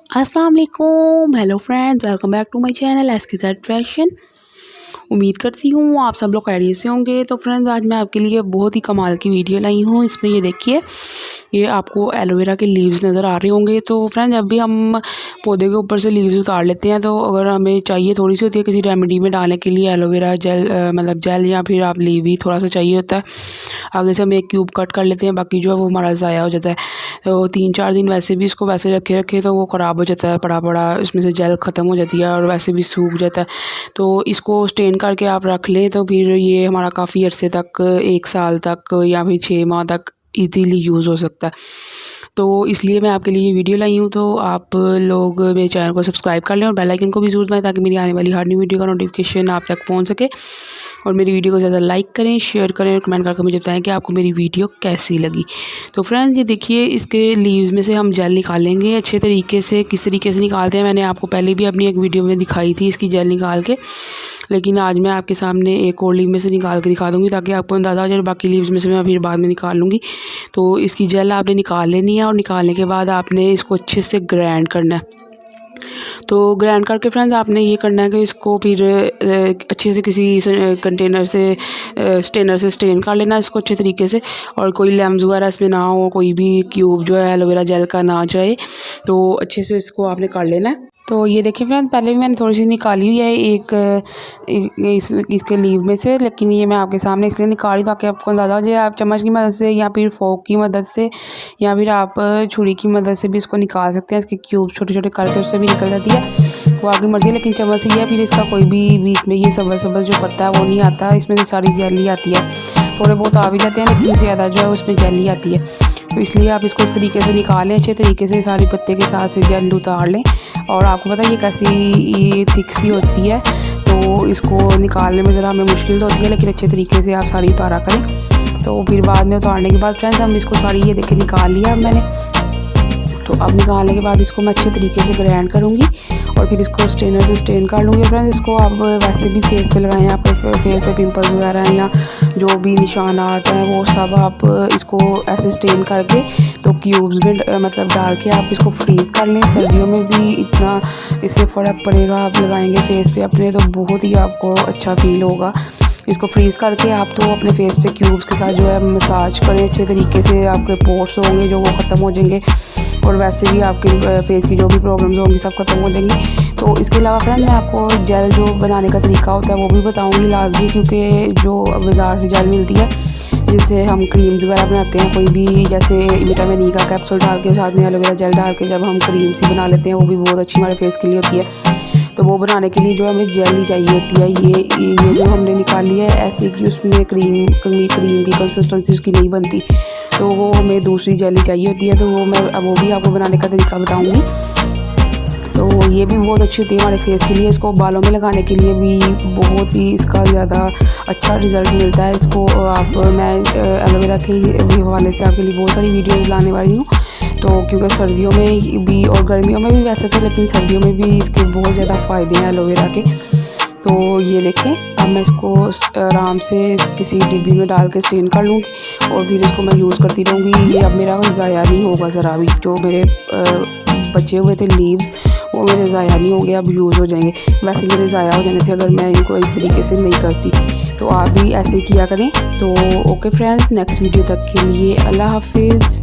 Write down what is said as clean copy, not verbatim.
अस्सलाम वालेकुम, hello friends, welcome back to my channel SK fashion. उम्मीद करती हूँ आप सब लोग खैरियत से होंगे। तो फ्रेंड्स, आज मैं आपके लिए बहुत ही कमाल की वीडियो लाई हूँ। इसमें ये देखिए, ये आपको एलोवेरा के लीव्स नज़र आ रहे होंगे। तो फ्रेंड्स, जब भी हम पौधे के ऊपर से लीव्स उतार लेते हैं, तो अगर हमें चाहिए थोड़ी सी होती है किसी रेमेडी में डालने के लिए एलोवेरा जेल, मतलब जेल या फिर आप लीव ही थोड़ा सा चाहिए होता है। आगे से हम एक क्यूब कट कर लेते हैं, बाकी जो है वो हमारा ज़ाया हो जाता है। तो 3-4 दिन वैसे भी इसको वैसे रखे तो वो ख़राब हो जाता है, पड़ा पड़ा इसमें से जेल ख़त्म हो जाती है और वैसे भी सूख जाता है। तो इसको स्टेन करके आप रख लें तो फिर ये हमारा काफ़ी अरसे तक, 1 साल तक या फिर 6 माह तक ईज़िली यूज़ हो सकता है। तो इसलिए मैं आपके लिए ये वीडियो लाई हूँ। तो आप लोग मेरे चैनल को सब्सक्राइब कर लें और बेल आइकन को भी ज़रूर दबाएं, ताकि मेरी आने वाली हर न्यू वीडियो का नोटिफिकेशन आप तक पहुँच सके। और मेरी वीडियो को ज़्यादा लाइक करें, शेयर करें और कमेंट करके मुझे बताएं कि आपको मेरी वीडियो कैसी लगी। तो फ्रेंड्स, ये देखिए, इसके लीव्स में से हम जेल निकालेंगे अच्छे तरीके से। किस तरीके से निकालते हैं मैंने आपको पहले भी अपनी एक वीडियो में दिखाई थी इसकी जेल निकाल के, लेकिन आज मैं आपके सामने एक और लीव में से निकाल के दिखा दूँगी, ताकि आपको अंदाज़ा हो जाए। बाकी लीव्स में से मैं फिर बाद में निकाल लूँगी। तो इसकी जेल आपने निकाल लेनी है और निकालने के बाद आपने इसको अच्छे से ग्राइंड करना है। तो ग्राइंड करके फ्रेंड्स, आपने ये करना है कि इसको फिर अच्छे से किसी कंटेनर से, स्टेनर से स्टेन कर लेना इसको अच्छे तरीके से, और कोई लेम्स वगैरह इसमें ना हो, कोई भी क्यूब जो है एलोवेरा जेल का ना जाए। तो अच्छे से इसको आपने कर लेना है। तो ये देखिए फ्रेंड्स, पहले भी मैंने थोड़ी सी निकाली हुई है इसके लीव में से, लेकिन ये मैं आपके सामने इसलिए निकाली ताकि आपको अंदाज़ा हो जाए। आप चम्मच की मदद से या फिर फोक की मदद से या फिर आप छुरी की मदद से भी इसको निकाल सकते हैं। इसके क्यूब छोटे छोटे करके उससे भी निकल जाती है, वो आपकी मर्ज़ी है। लेकिन चम्मच से ही है, फिर इसका कोई भी बीच में ये सब्ज़ सब्ज़ जो पत्ता है वो नहीं आता, इसमें से सारी जेली आती है। थोड़े बहुत आ भी जाते हैं, लेकिन ज़्यादा जो है उसमें जेली आती है। तो इसलिए आप इसको इस तरीके से निकालें अच्छे तरीके से, सारी पत्ते के साथ से जेल उतार लें। और आपको पता है ये कैसी ये थिक सी होती है, तो इसको निकालने में ज़रा हमें मुश्किल तो होती है, लेकिन अच्छे तरीके से आप सारी उतारा करें। तो फिर बाद में उतारने के बाद फ्रेंड्स, हम इसको सारी ये देखिए निकाल लिया अब मैंने। तो अब निकालने के बाद इसको मैं अच्छे तरीके से ग्राइंड करूँगी और फिर इसको स्टेनर से स्टेन कर लूँगी। फ्रेंड्स, इसको आप वैसे भी फेस पे लगाएं, आपके फेस पे पिंपल्स वगैरह हैं या जो भी निशानात हैं वो सब आप इसको ऐसे स्टेन करके तो क्यूब्स में मतलब डाल के आप इसको फ्रीज़ कर लें। सर्दियों में भी इतना इससे फ़र्क पड़ेगा, आप लगाएंगे फेस पे अपने तो बहुत ही आपको अच्छा फील होगा। इसको फ्रीज़ करके आप तो अपने फेस पे क्यूब्स के साथ जो है मसाज करें अच्छे तरीके से, आपके पोर्स होंगे जो वो ख़त्म हो जाएंगे और वैसे भी आपके फेस की जो भी प्रॉब्लम्स होंगी सब खत्म हो जाएंगी। तो इसके अलावा फ्रेंड, मैं आपको जेल जो बनाने का तरीका होता है वो भी बताऊंगी लाजमी, क्योंकि जो बाज़ार से जेल मिलती है जिससे हम क्रीम्स वगैरह बनाते हैं, कोई भी जैसे विटामिन ई का कैप्सूल डाल के साथ में एलोवेरा जेल डाल के जब हम क्रीम सी बना लेते हैं, वो भी बहुत अच्छी हमारे फेस के लिए होती है। तो वो बनाने के लिए जो हमें जेल ही चाहिए होती है। ये जो हमने निकाली है ऐसे कि उसमें क्रीम की कंसिस्टेंसी उसकी नहीं बनती, तो वो हमें दूसरी जेल ही चाहिए होती है। तो वो भी आपको बनाने का तरीका बताऊंगी। तो ये भी बहुत अच्छी होती है हमारे फेस के लिए। इसको बालों में लगाने के लिए भी बहुत ही इसका ज़्यादा अच्छा रिज़ल्ट मिलता है इसको। और मैं एलोवेरा के हवाले से आपके लिए बहुत सारी वीडियोज़ लाने वाली हूँ। तो क्योंकि सर्दियों में भी और गर्मियों में भी वैसे थे, लेकिन सर्दियों में भी इसके बहुत ज़्यादा फ़ायदे हैं एलोवेरा के। तो ये देखें, अब मैं इसको आराम से किसी डिब्बी में डाल के स्टेन कर लूँगी और फिर इसको मैं यूज़ करती रहूँगी। ये अब मेरा ज़ाया नहीं होगा ज़रा भी। जो मेरे बचे हुए थे लीव्स वो मेरे ज़ाया नहीं होंगे, अब यूज़ हो जाएंगे। वैसे मेरे ज़ाया हो जाने थे अगर मैं इनको इस तरीके से नहीं करती। तो आप भी ऐसे किया करें। तो ओके फ्रेंड्स, नेक्स्ट वीडियो तक के लिए अल्लाह हाफिज़।